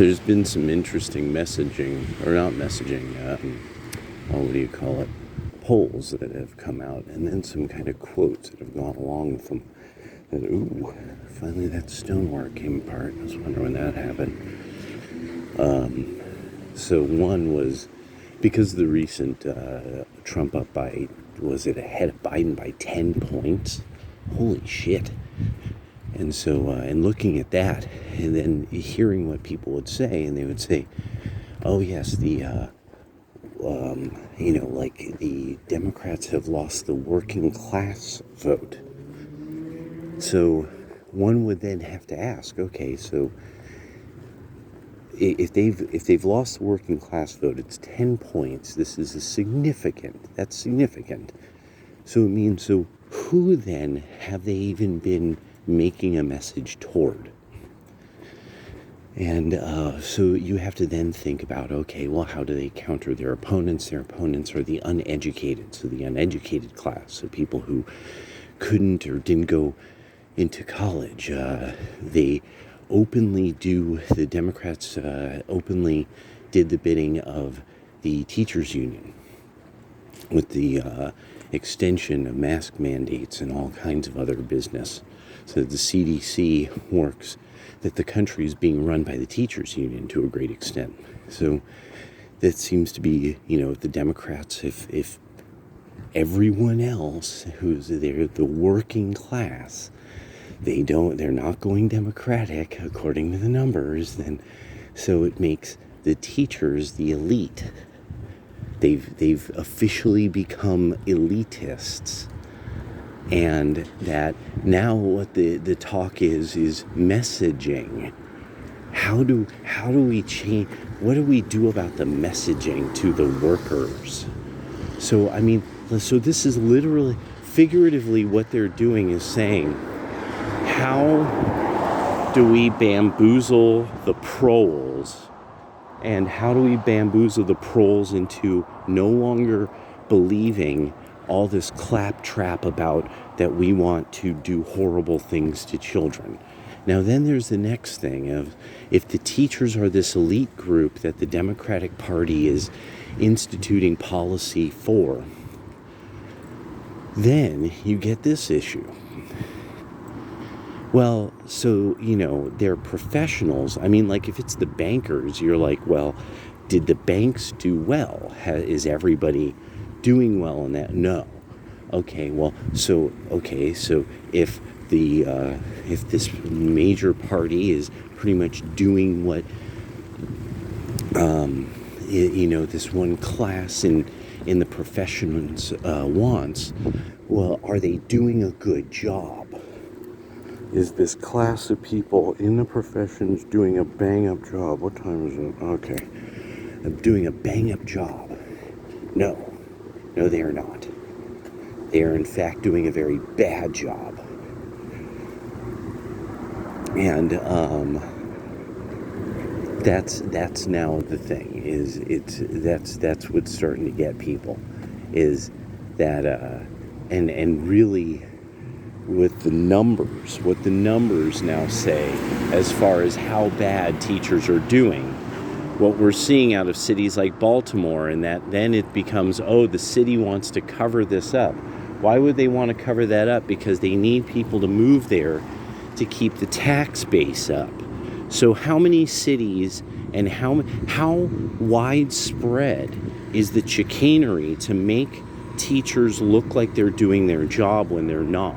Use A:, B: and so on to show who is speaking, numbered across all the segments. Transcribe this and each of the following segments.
A: There's been some interesting messaging, or not messaging, what do you call it? Polls that have come out, and then some kind of quotes that have gone along with them. That, finally that stonework came apart. I was wondering when that happened. So one was because of the recent Trump up by, was it ahead of Biden by 10 points? Holy shit. And so, and looking at that, and then hearing what people would say, and they would say, oh yes, the Democrats have lost the working class vote. So one would then have to ask, okay, so if they've lost the working class vote, it's 10 points. This is that's significant. So it means, so who then have they even been making a message toward? And so you have to then think about, okay, well, how do they counter their opponents? Their opponents are the uneducated, so the uneducated class, so people who couldn't or didn't go into college. The Democrats openly did the bidding of the teachers union with the extension of mask mandates and all kinds of other business. So the CDC works, that the country is being run by the teachers union to a great extent. So that seems to be, the Democrats, if everyone else who's there, the working class, they're not going Democratic according to the numbers, then so it makes the teachers the elite. They've officially become elitists. And that now what the talk is messaging. How do we change? What do we do about the messaging to the workers? So this is literally, figuratively, what they're doing is saying, how do we bamboozle the proles? And how do we bamboozle the proles into no longer believing all this claptrap about that we want to do horrible things to children? Now then there's the next thing of, if the teachers are this elite group that the Democratic Party is instituting policy for, then you get this issue. Well, so, they're professionals. If it's the bankers, you're like, well, did the banks do well? Is everybody doing well in that? No. Okay, well, so if this major party is pretty much doing what, this one class in the professions wants, well, are they doing a good job? Is this class of people in the professions doing a bang-up job? What time is it? Okay. I'm doing a bang-up job. No, they are not. They are, in fact, doing a very bad job. And that's now the thing. That's what's starting to get people, is that and really, with the numbers, what the numbers now say as far as how bad teachers are doing, what we're seeing out of cities like Baltimore, and that then it becomes, the city wants to cover this up. Why would they want to cover that up? Because they need people to move there to keep the tax base up. So how many cities and how widespread is the chicanery to make teachers look like they're doing their job when they're not?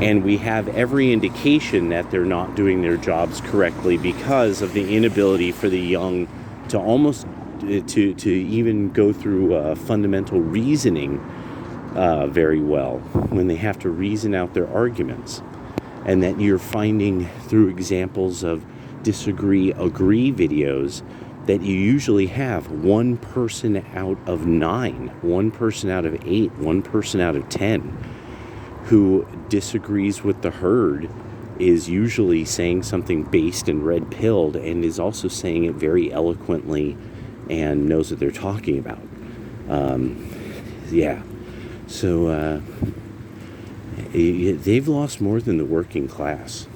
A: And we have every indication that they're not doing their jobs correctly because of the inability for the young to almost to even go through fundamental reasoning very well when they have to reason out their arguments. And that you're finding through examples of disagree-agree videos that you usually have one person out of 9, one person out of 8, one person out of 10 who disagrees with the herd is usually saying something based and red-pilled, and is also saying it very eloquently and knows what they're talking about. So they've lost more than the working class.